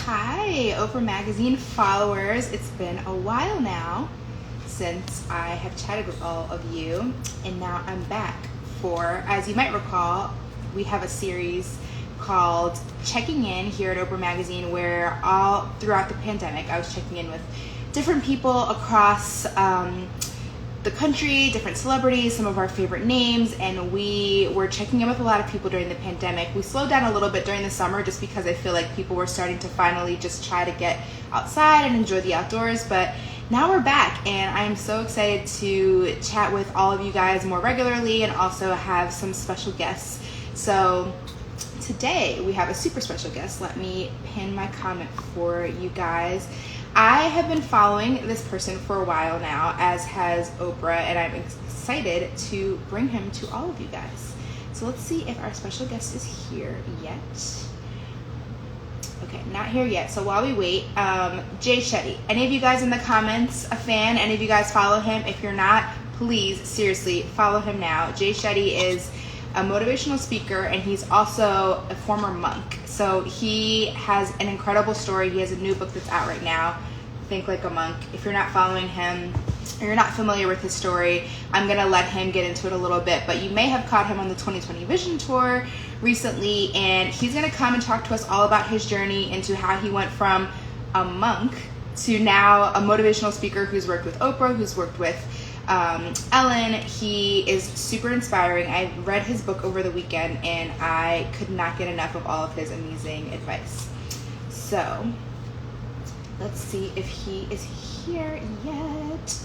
Hi, Oprah Magazine followers. It's been a while now since I have chatted with all of you, and now I'm back for, as you might recall, we have a series called Checking In here at Oprah Magazine, where all throughout the pandemic I was checking in with different people across the country, different celebrities, some of our favorite names, and we were checking in with a lot of people during the pandemic. We slowed down a little bit during the summer just because I feel like people were starting to finally just try to get outside and enjoy the outdoors, but now we're back and I'm so excited to chat with all of you guys more regularly and also have some special guests. So today we have a super special guest. Let me pin my comment for you guys. I have been following this person for a while now, as has Oprah, and I'm excited to bring him to all of you guys. So let's see if our special guest is here yet. Okay, not here yet. So while we wait, Jay Shetty. Any of you guys in the comments a fan? Any of you guys follow him? If you're not, please, seriously, follow him now. Jay Shetty is a motivational speaker, and he's also a former monk. So he has an incredible story. He has a new book that's out right now, Think Like a Monk. If you're not following him or you're not familiar with his story, I'm gonna let him get into it a little bit, but you may have caught him on the 2020 Vision Tour recently, and he's gonna come and talk to us all about his journey into how he went from a monk to now a motivational speaker who's worked with Oprah, who's worked with Ellen. He is super inspiring. I read his book over the weekend and I could not get enough of all of his amazing advice. So let's see if he is here yet.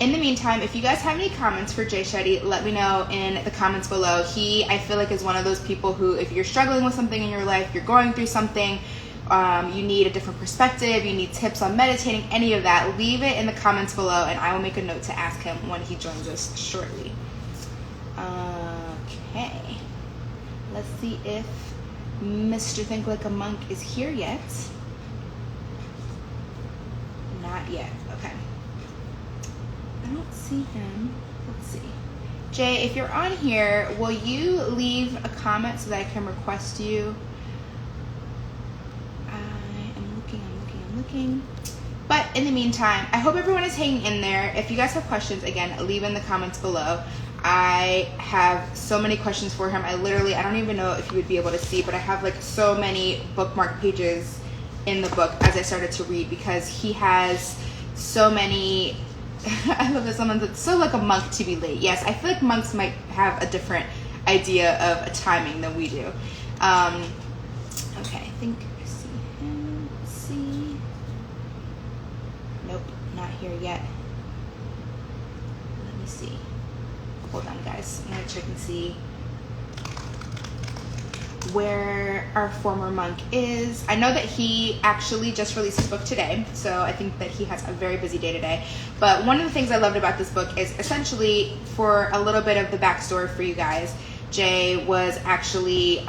In the meantime, if you guys have any comments for Jay Shetty, let me know in the comments below. He, I feel like, is one of those people who, if you're struggling with something in your life, you're going through something, you need a different perspective, you need tips on meditating, any of that, leave it in the comments below and I will make a note to ask him when he joins us shortly. Okay, let's see if Mr. Think Like a Monk is here yet. Not yet. Okay, I don't see him. Let's see. Jay, if you're on here, will you leave a comment so that I can request you? I'm looking. But in the meantime, I hope everyone is hanging in there. If you guys have questions, again, leave in the comments below. I have so many questions for him. I don't even know if you would be able to see, but I have like so many bookmark pages in the book as I started to read, because he has so many. I love that someone that's so like a monk to be late. Yes, I feel like monks might have a different idea of a timing than we do. Okay, I think I see him. Let's see. Nope, not here yet. Let me see. Hold on, guys. I'm gonna check and see where our former monk is. I know that he actually just released his book today, so I think that he has a very busy day today. But one of the things I loved about this book is essentially, for a little bit of the backstory for you guys, Jay was actually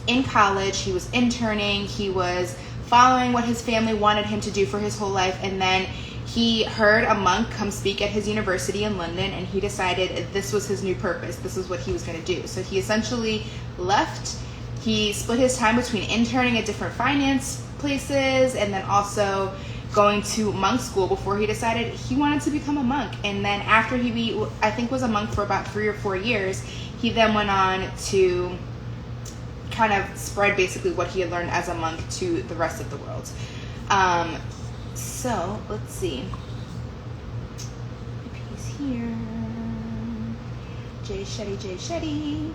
in college, he was interning, he was following what his family wanted him to do for his whole life, and then he heard a monk come speak at his university in London, and he decided this was his new purpose, this was what he was going to do. So he essentially left. He split his time between interning at different finance places and then also going to monk school before he decided he wanted to become a monk. And then after he, I think, was a monk for about 3 or 4 years, he then went on to kind of spread basically what he had learned as a monk to the rest of the world. So let's see if he's here. Jay Shetty.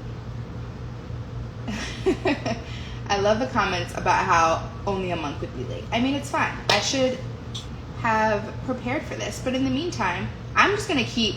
I love the comments about how only a monk would be late. I mean, it's fine. I should have prepared for this, but in the meantime, I'm just gonna keep.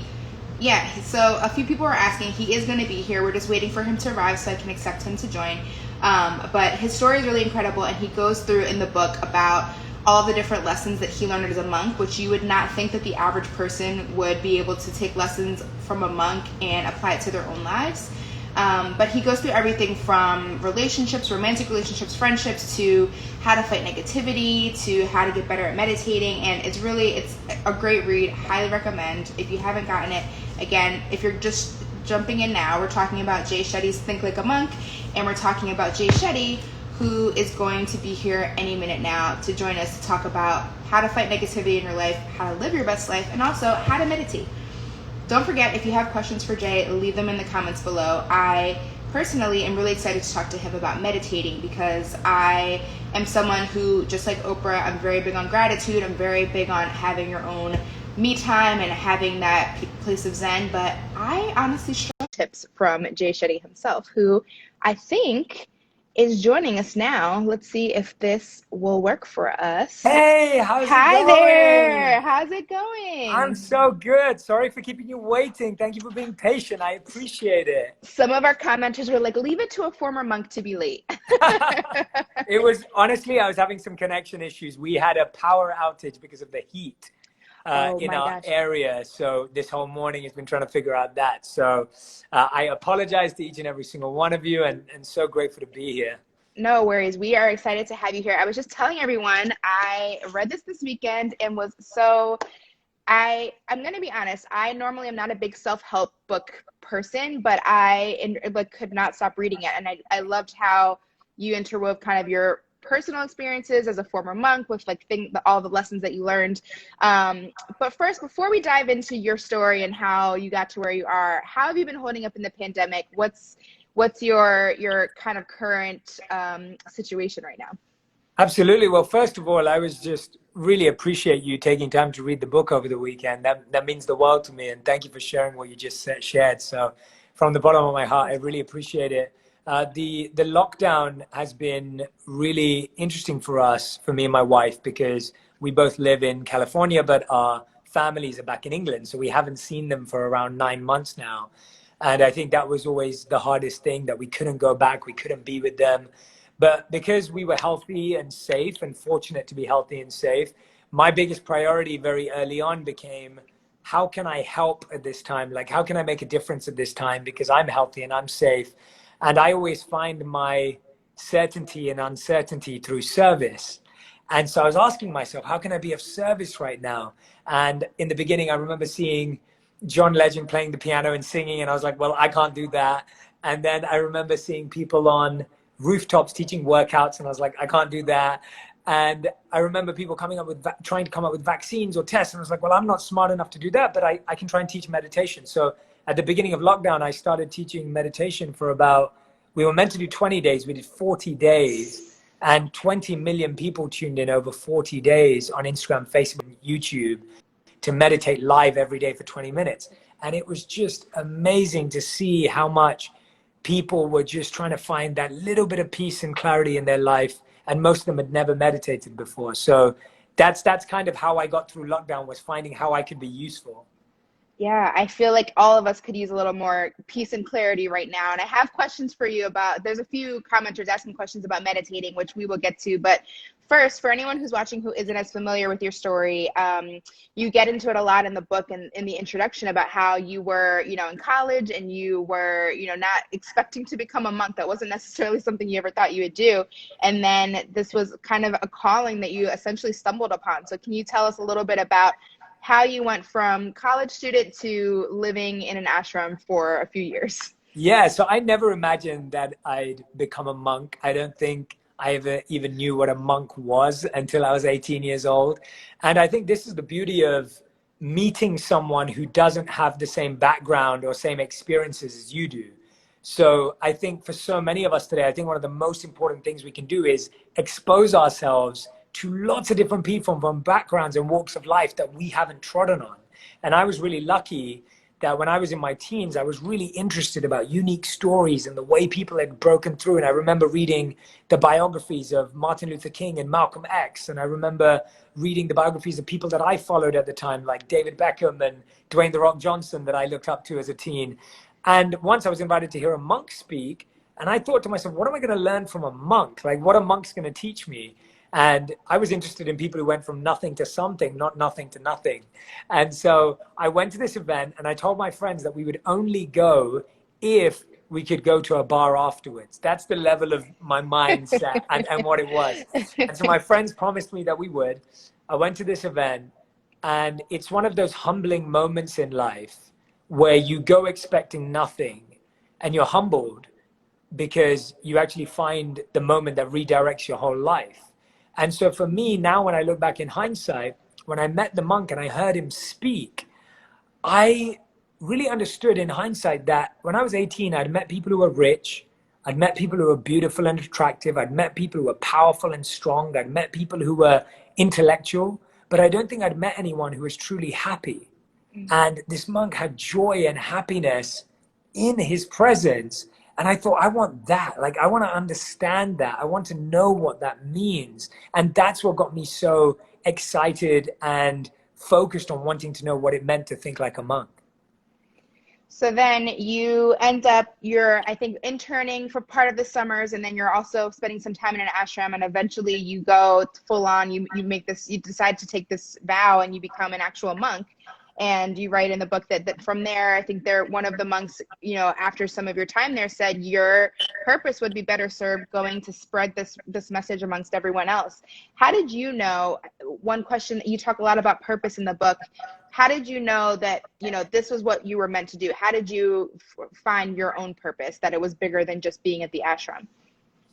Yeah, so a few people are asking. He is going to be here. We're just waiting for him to arrive so I can accept him to join. But his story is really incredible, and he goes through in the book about all the different lessons that he learned as a monk, which you would not think that the average person would be able to take lessons from a monk and apply it to their own lives. But he goes through everything from relationships, romantic relationships, friendships, to how to fight negativity, to how to get better at meditating. And it's a great read. Highly recommend. If you haven't gotten it, again, if you're just jumping in now, we're talking about Jay Shetty's Think Like a Monk, and we're talking about Jay Shetty, who is going to be here any minute now to join us to talk about how to fight negativity in your life, how to live your best life, and also how to meditate. Don't forget, if you have questions for Jay, leave them in the comments below. I personally am really excited to talk to him about meditating because I am someone who, just like Oprah, I'm very big on gratitude. I'm very big on having your own me time and having that place of zen, but I honestly struggle. Tips from Jay Shetty himself, who I think is joining us now. Let's see if this will work for us. Hey, how's it going? Hi there. How's it going? I'm so good. Sorry for keeping you waiting. Thank you for being patient. I appreciate it. Some of our commenters were like, leave it to a former monk to be late. It was, honestly, I was having some connection issues. We had a power outage because of the heat in our area. So this whole morning has been trying to figure out that. So I apologize to each and every single one of you, and so grateful to be here. No worries. We are excited to have you here. I was just telling everyone, I read this weekend and was so, I'm going to be honest. I normally am not a big self-help book person, but I could not stop reading it. And I loved how you interwove kind of your personal experiences as a former monk with all the lessons that you learned. But first, before we dive into your story and how you got to where you are, how have you been holding up in the pandemic? What's your kind of current situation right now? Absolutely. Well, first of all, I was just really appreciate you taking time to read the book over the weekend. That means the world to me. And thank you for sharing what you just shared. So from the bottom of my heart, I really appreciate it. The lockdown has been really interesting for us, for me and my wife, because we both live in California, but our families are back in England. So we haven't seen them for around 9 months now. And I think that was always the hardest thing, that we couldn't go back, we couldn't be with them. But because we were healthy and safe, and fortunate to be healthy and safe, my biggest priority very early on became, how can I help at this time? Like, how can I make a difference at this time? Because I'm healthy and I'm safe. And I always find my certainty and uncertainty through service. And so I was asking myself, how can I be of service right now? And in the beginning, I remember seeing John Legend playing the piano and singing, and I was like, well, I can't do that. And then I remember seeing people on rooftops teaching workouts, and I was like, I can't do that. And I remember people trying to come up with vaccines or tests, and I was like, well, I'm not smart enough to do that, but I can try and teach meditation. So at the beginning of lockdown, I started teaching meditation for we were meant to do 20 days. We did 40 days, and 20 million people tuned in over 40 days on Instagram, Facebook, YouTube to meditate live every day for 20 minutes. And it was just amazing to see how much people were just trying to find that little bit of peace and clarity in their life. And most of them had never meditated before. So that's kind of how I got through lockdown, was finding how I could be useful. Yeah, I feel like all of us could use a little more peace and clarity right now. And I have questions for you there's a few commenters asking questions about meditating, which we will get to. But first, for anyone who's watching who isn't as familiar with your story, you get into it a lot in the book and in the introduction about how you were, in college, and you were, not expecting to become a monk. That wasn't necessarily something you ever thought you would do. And then this was kind of a calling that you essentially stumbled upon. So can you tell us a little bit about how you went from college student to living in an ashram for a few years? Yeah, so I never imagined that I'd become a monk. I don't think I ever even knew what a monk was until I was 18 years old. And I think this is the beauty of meeting someone who doesn't have the same background or same experiences as you do. So I think for so many of us today, I think one of the most important things we can do is expose ourselves to lots of different people from backgrounds and walks of life that we haven't trodden on. And I was really lucky that when I was in my teens, I was really interested about unique stories and the way people had broken through. And I remember reading the biographies of Martin Luther King and Malcolm X. And I remember reading the biographies of people that I followed at the time, like David Beckham and Dwayne "The Rock" Johnson, that I looked up to as a teen. And once I was invited to hear a monk speak, and I thought to myself, what am I going to learn from a monk? Like, what are monks going to teach me? And I was interested in people who went from nothing to something, not nothing to nothing. And so I went to this event, and I told my friends that we would only go if we could go to a bar afterwards. That's the level of my mindset and what it was. And so my friends promised me that we would. I went to this event, and it's one of those humbling moments in life where you go expecting nothing and you're humbled because you actually find the moment that redirects your whole life. And so for me now, when I look back in hindsight, when I met the monk and I heard him speak, I really understood in hindsight that when I was 18, I'd met people who were rich. I'd met people who were beautiful and attractive. I'd met people who were powerful and strong. I'd met people who were intellectual, but I don't think I'd met anyone who was truly happy. And this monk had joy and happiness in his presence. And I thought, I want that. Like, I want to understand that. I want to know what that means. And that's what got me so excited and focused on wanting to know what it meant to think like a monk. So then you end up, I think, interning for part of the summers, and then you're also spending some time in an ashram, and eventually you go full on, you decide to take this vow and you become an actual monk. And you write in the book that from there, I think one of the monks, after some of your time there, said your purpose would be better served going to spread this message amongst everyone else. How did you know? One question, you talk a lot about purpose in the book. How did you know that, this was what you were meant to do? How did you find your own purpose, that it was bigger than just being at the ashram?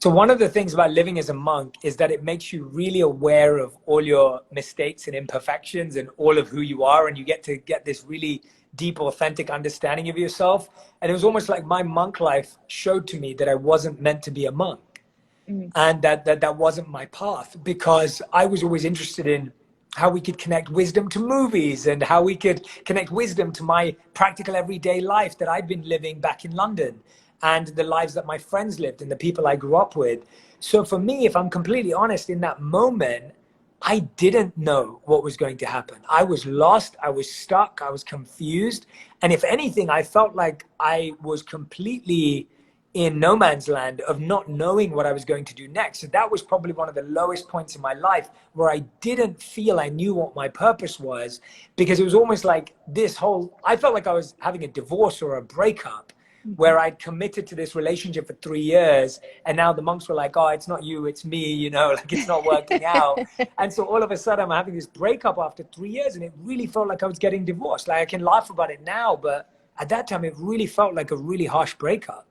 So one of the things about living as a monk is that it makes you really aware of all your mistakes and imperfections and all of who you are. And you get to get this really deep, authentic understanding of yourself. And it was almost like my monk life showed to me that I wasn't meant to be a monk. And that wasn't my path, because I was always interested in how we could connect wisdom to movies and how we could connect wisdom to my practical everyday life that I'd been living back in London, and the lives that my friends lived and the people I grew up with. So for me, if I'm completely honest, in that moment, I didn't know what was going to happen. I was lost, I was stuck, I was confused. And if anything, I felt like I was completely in no man's land of not knowing what I was going to do next. So that was probably one of the lowest points in my life, where I didn't feel I knew what my purpose was, because it was almost like I felt like I was having a divorce or a breakup, where I'd committed to this relationship for 3 years, and now the monks were like, oh, it's not you, it's me, like it's not working out. And so all of a sudden I'm having this breakup after 3 years, and it really felt like I was getting divorced. Like, I can laugh about it now, but at that time it really felt like a really harsh breakup.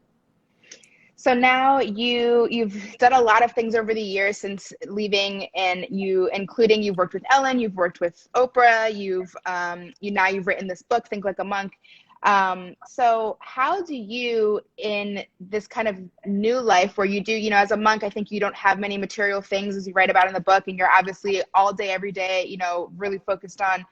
So now you've done a lot of things over the years since leaving, and including you've worked with Ellen, you've worked with Oprah, you've written this book, Think Like a Monk. So how do you, in this kind of new life where you do, as a monk, I think you don't have many material things, as you write about in the book, and you're obviously all day, every day, really focused on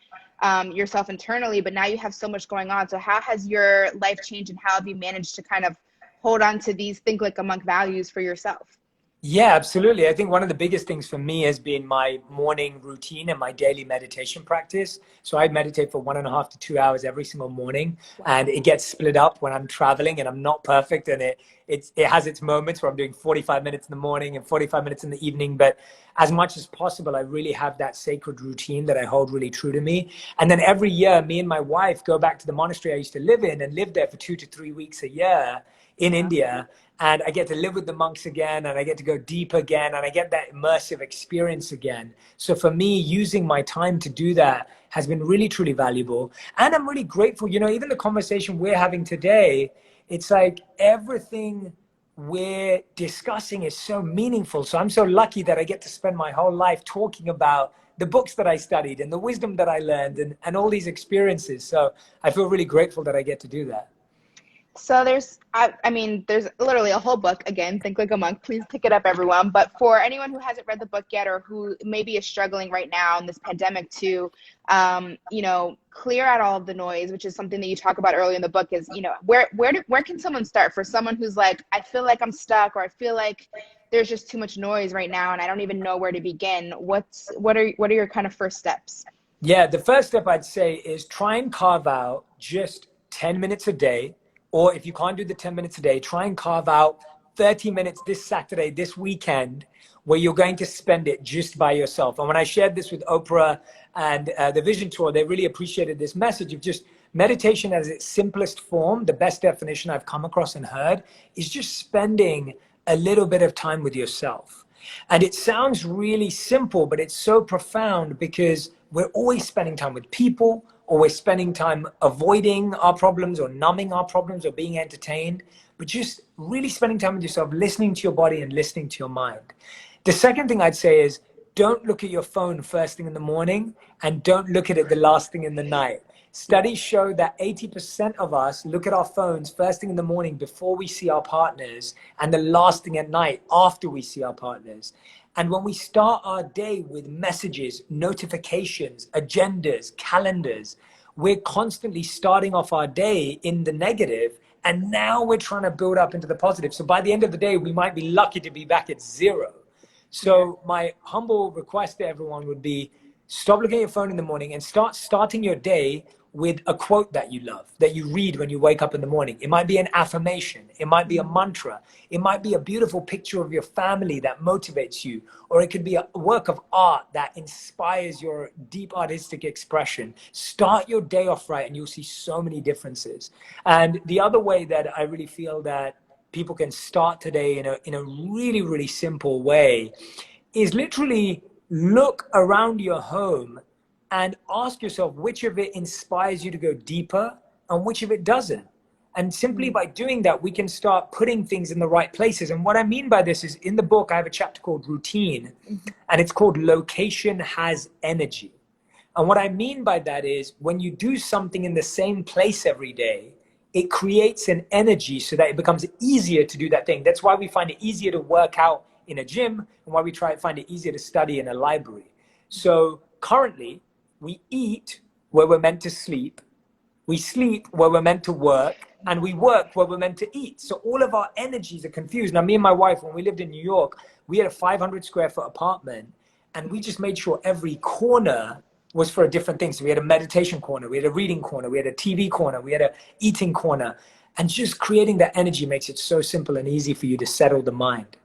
yourself internally, but now you have so much going on. So how has your life changed, and how have you managed to kind of hold on to these Think Like a Monk values for yourself? Yeah, absolutely. I think one of the biggest things for me has been my morning routine and my daily meditation practice. So I meditate for 1.5 to 2 hours every single morning. Wow. And it gets split up when I'm traveling and I'm not perfect. And it has its moments where I'm doing 45 minutes in the morning and 45 minutes in the evening. But as much as possible, I really have that sacred routine that I hold really true to me. And then every year, me and my wife go back to the monastery I used to live in and live there for 2 to 3 weeks a year in India. And I get to live with the monks again, and I get to go deep again, and I get that immersive experience again. So for me, using my time to do that has been really, truly valuable. And I'm really grateful, even the conversation we're having today, it's like everything we're discussing is so meaningful. So I'm so lucky that I get to spend my whole life talking about the books that I studied and the wisdom that I learned and all these experiences. So I feel really grateful that I get to do that. So there's literally a whole book, again, Think Like a Monk. Please pick it up, everyone. But for anyone who hasn't read the book yet, or who maybe is struggling right now in this pandemic to, clear out all of the noise, which is something that you talk about early in the book, is, where can someone start for someone who's like, I feel like I'm stuck, or I feel like there's just too much noise right now and I don't even know where to begin. What are your kind of first steps? Yeah, the first step I'd say is try and carve out just 10 minutes a day. Or if you can't do the 10 minutes a day, try and carve out 30 minutes this Saturday, this weekend, where you're going to spend it just by yourself. And when I shared this with Oprah and the Vision Tour, they really appreciated this message of just meditation as its simplest form. The best definition I've come across and heard is just spending a little bit of time with yourself. And it sounds really simple, but it's so profound, because we're always spending time with people, or we're spending time avoiding our problems or numbing our problems or being entertained, but just really spending time with yourself, listening to your body and listening to your mind. The second thing I'd say is don't look at your phone first thing in the morning and don't look at it the last thing in the night. Studies show that 80% of us look at our phones first thing in the morning before we see our partners and the last thing at night after we see our partners. And when we start our day with messages, notifications, agendas, calendars, we're constantly starting off our day in the negative, and now we're trying to build up into the positive. So by the end of the day, we might be lucky to be back at zero. So my humble request to everyone would be stop looking at your phone in the morning and starting your day with a quote that you love, that you read when you wake up in the morning. It might be an affirmation. It might be a mantra. It might be a beautiful picture of your family that motivates you. Or it could be a work of art that inspires your deep artistic expression. Start your day off right and you'll see so many differences. And the other way that I really feel that people can start today in a really, really simple way is literally look around your home and ask yourself which of it inspires you to go deeper and which of it doesn't. And simply by doing that, we can start putting things in the right places. And what I mean by this is in the book, I have a chapter called Routine, and it's called Location Has Energy. And what I mean by that is when you do something in the same place every day, it creates an energy so that it becomes easier to do that thing. That's why we find it easier to work out in a gym and why we find it easier to study in a library. So currently, we eat where we're meant to sleep, we sleep where we're meant to work, and we work where we're meant to eat. So all of our energies are confused. Now, me and my wife, when we lived in New York, we had a 500 square foot apartment, and we just made sure every corner was for a different thing. So we had a meditation corner, we had a reading corner, we had a TV corner, we had a eating corner. And just creating that energy makes it so simple and easy for you to settle the mind.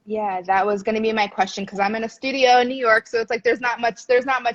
Yeah, that was going to be my question because I'm in a studio in New York, so it's like there's not much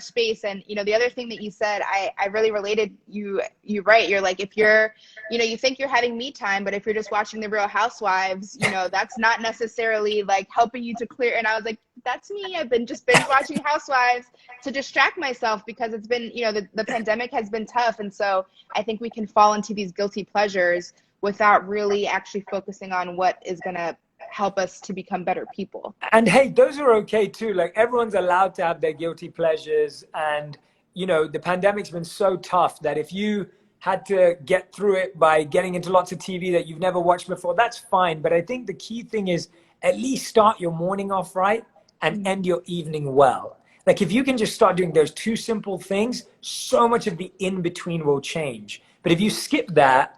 space. And the other thing that you said, I really related. You're right. You're like, if you're, you think you're having me time, but if you're just watching The Real Housewives, that's not necessarily like helping you to clear. And I was like, that's me. I've been just binge watching Housewives to distract myself because it's been, the pandemic has been tough, and so I think we can fall into these guilty pleasures without really actually focusing on what is going to help us to become better people. And hey, those are okay too. Like everyone's allowed to have their guilty pleasures. And, the pandemic's been so tough that if you had to get through it by getting into lots of TV that you've never watched before, that's fine. But I think the key thing is at least start your morning off right and end your evening well. Like if you can just start doing those two simple things, so much of the in-between will change. But if you skip that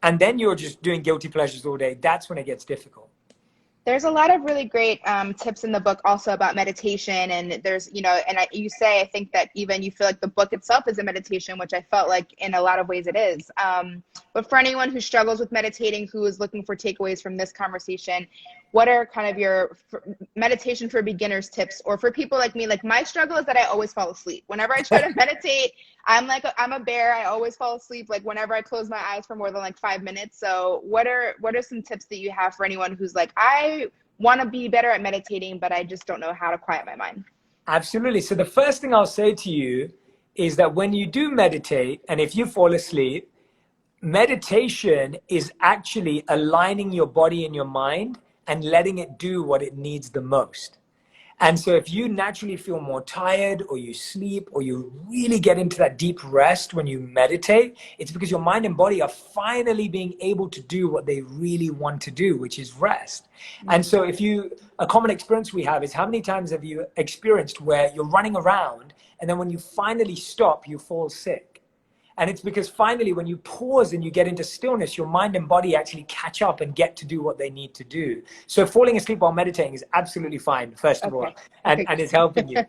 and then you're just doing guilty pleasures all day, that's when it gets difficult. There's a lot of really great tips in the book also about meditation. And there's, you say, I think that even you feel like the book itself is a meditation, which I felt like in a lot of ways it is. But for anyone who struggles with meditating, who is looking for takeaways from this conversation, what are kind of your meditation for beginners tips? Or for people like me, like my struggle is that I always fall asleep. Whenever I try to meditate, I'm a bear. I always fall asleep. Like whenever I close my eyes for more than like 5 minutes. So what are some tips that you have for anyone who's like, I want to be better at meditating, but I just don't know how to quiet my mind? Absolutely. So the first thing I'll say to you is that when you do meditate, and if you fall asleep, meditation is actually aligning your body and your mind and letting it do what it needs the most. And so if you naturally feel more tired or you sleep or you really get into that deep rest when you meditate, it's because your mind and body are finally being able to do what they really want to do, which is rest. And so a common experience we have is how many times have you experienced where you're running around and then when you finally stop, you fall sick? And it's because finally, when you pause and you get into stillness, your mind and body actually catch up and get to do what they need to do. So falling asleep while meditating is absolutely fine, first of all, and it's helping you.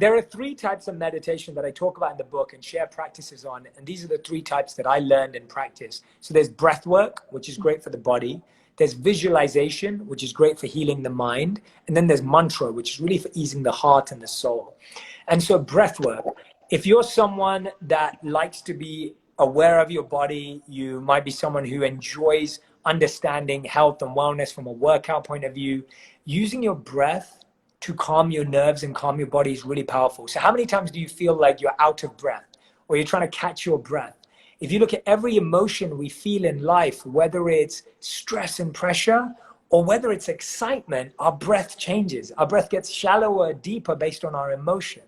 There are 3 types of meditation that I talk about in the book and share practices on. And these are the 3 types that I learned and practice. So there's breath work, which is great for the body. There's visualization, which is great for healing the mind. And then there's mantra, which is really for easing the heart and the soul. And so breath work. If you're someone that likes to be aware of your body, you might be someone who enjoys understanding health and wellness from a workout point of view, using your breath to calm your nerves and calm your body is really powerful. So how many times do you feel like you're out of breath? or you're trying to catch your breath. If you look at every emotion we feel in life, whether it's stress and pressure or whether it's excitement, our breath changes. Our breath gets shallower, deeper based on our emotion.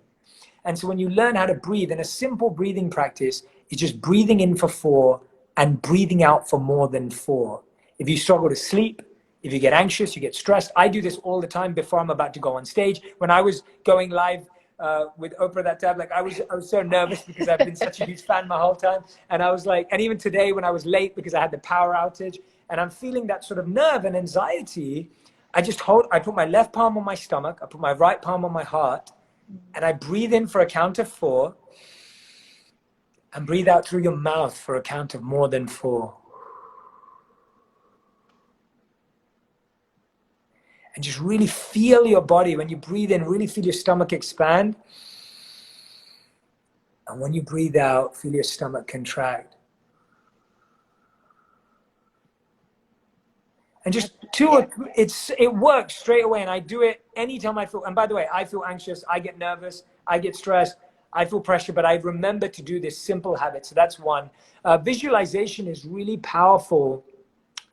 And so when you learn how to breathe, in a simple breathing practice, it's just breathing in for 4 and breathing out for more than 4. If you struggle to sleep, if you get anxious, you get stressed. I do this all the time before I'm about to go on stage. When I was going live with Oprah that time, like I was so nervous because I've been such a huge fan my whole time. And I was like, and even today when I was late because I had the power outage and I'm feeling that sort of nerve and anxiety, I put my left palm on my stomach, I put my right palm on my heart, and I breathe in for a count of 4 and breathe out through your mouth for a count of more than 4. And just really feel your body. When you breathe in, really feel your stomach expand. And when you breathe out, feel your stomach contract. And just it works straight away. And I do it anytime I feel, and by the way, I feel anxious, I get nervous, I get stressed, I feel pressure, but I remember to do this simple habit. So that's one. Visualization is really powerful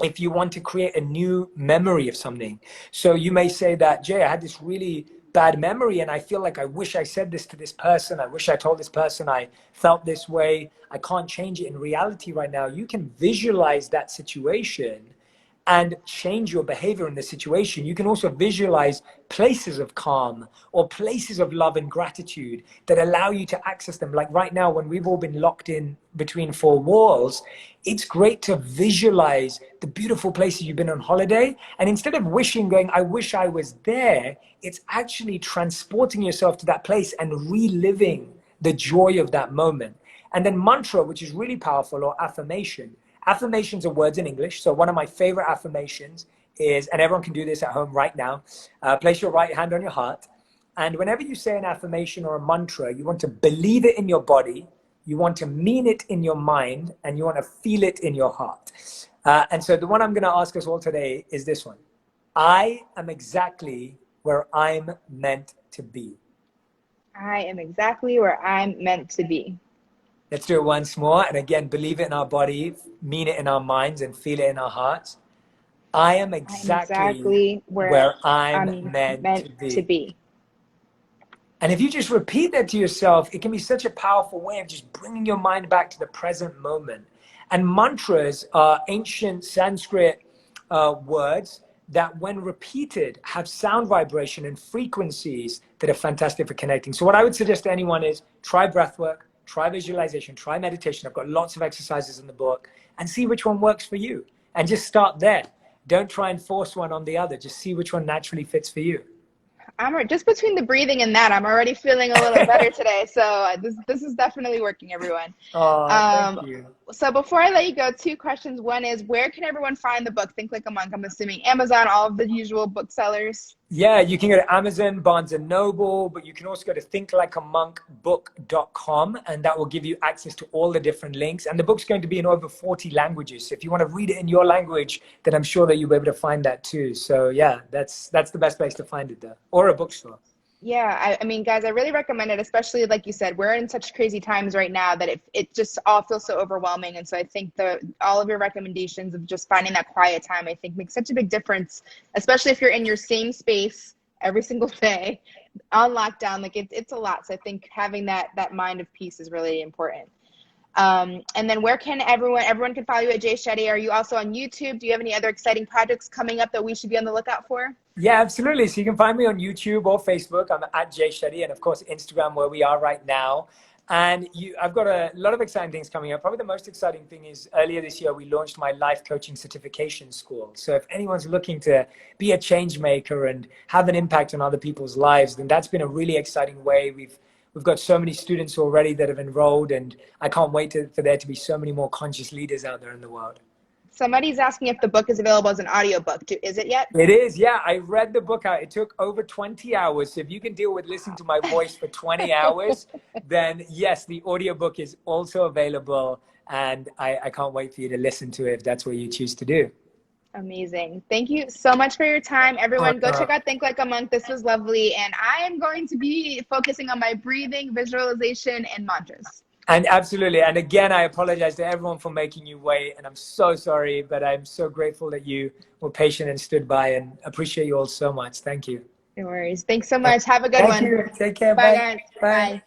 if you want to create a new memory of something. So you may say that, Jay, I had this really bad memory and I feel like I wish I said this to this person. I wish I told this person I felt this way. I can't change it in reality right now. You can visualize that situation and change your behavior in the situation. You can also visualize places of calm or places of love and gratitude that allow you to access them. Like right now, when we've all been locked in between 4 walls, it's great to visualize the beautiful places you've been on holiday. And instead of going, I wish I was there, it's actually transporting yourself to that place and reliving the joy of that moment. And then mantra, which is really powerful, or affirmation. Affirmations are words in English. So one of my favorite affirmations is, and everyone can do this at home right now, place your right hand on your heart. And whenever you say an affirmation or a mantra, you want to believe it in your body, you want to mean it in your mind, and you want to feel it in your heart. And so the one I'm going to ask us all today is this one. I am exactly where I'm meant to be. I am exactly where I'm meant to be. Let's do it once more. And again, believe it in our body, mean it in our minds, and feel it in our hearts. I am exactly where I'm meant to be. And if you just repeat that to yourself, it can be such a powerful way of just bringing your mind back to the present moment. And mantras are ancient Sanskrit words that, when repeated, have sound vibration and frequencies that are fantastic for connecting. So what I would suggest to anyone is try breathwork, try visualization, try meditation. I've got lots of exercises in the book, and see which one works for you. And just start there. Don't try and force one on the other. Just see which one naturally fits for you. Just between the breathing and that, I'm already feeling a little better today. So this is definitely working, everyone. Oh, thank you. So before I let you go, 2 questions. One is, where can everyone find the book, Think Like a Monk? I'm assuming Amazon, all of the usual booksellers. Yeah, you can go to Amazon, Barnes & Noble, but you can also go to thinklikeamonkbook.com, and that will give you access to all the different links. And the book's going to be in over 40 languages. So if you want to read it in your language, then I'm sure that you'll be able to find that too. So yeah, that's the best place to find it there, or a bookstore. Yeah, I mean, guys, I really recommend it, especially like you said, we're in such crazy times right now that it just all feels so overwhelming. And so I think all of your recommendations of just finding that quiet time, I think, makes such a big difference, especially if you're in your same space every single day on lockdown. Like it's a lot. So I think having that mind of peace is really important. And then where can everyone can follow you at Jay Shetty? Are you also on YouTube? Do you have any other exciting projects coming up that we should be on the lookout for? Yeah, absolutely. So you can find me on YouTube or Facebook. I'm at Jay Shetty, and of course Instagram, where we are right now. And I've got a lot of exciting things coming up. Probably the most exciting thing is earlier this year, we launched my life coaching certification school. So if anyone's looking to be a change maker and have an impact on other people's lives, then that's been a really exciting way. We've got so many students already that have enrolled, and I can't wait for there to be so many more conscious leaders out there in the world. Somebody's asking if the book is available as an audiobook. Is it yet? It is, yeah. I read the book out. It took over 20 hours. So if you can deal with listening to my voice for 20 hours, then yes, the audiobook is also available. And I can't wait for you to listen to it if that's what you choose to do. Amazing. Thank you so much for your time. Everyone, go check out Think Like a Monk. This was lovely. And I am going to be focusing on my breathing, visualization, and mantras. And absolutely. And again, I apologize to everyone for making you wait. And I'm so sorry, but I'm so grateful that you were patient and stood by, and appreciate you all so much. Thank you. No worries. Thanks so much. Have a good Thank one. you. Take care. Bye, Bye. guys. Bye. Bye.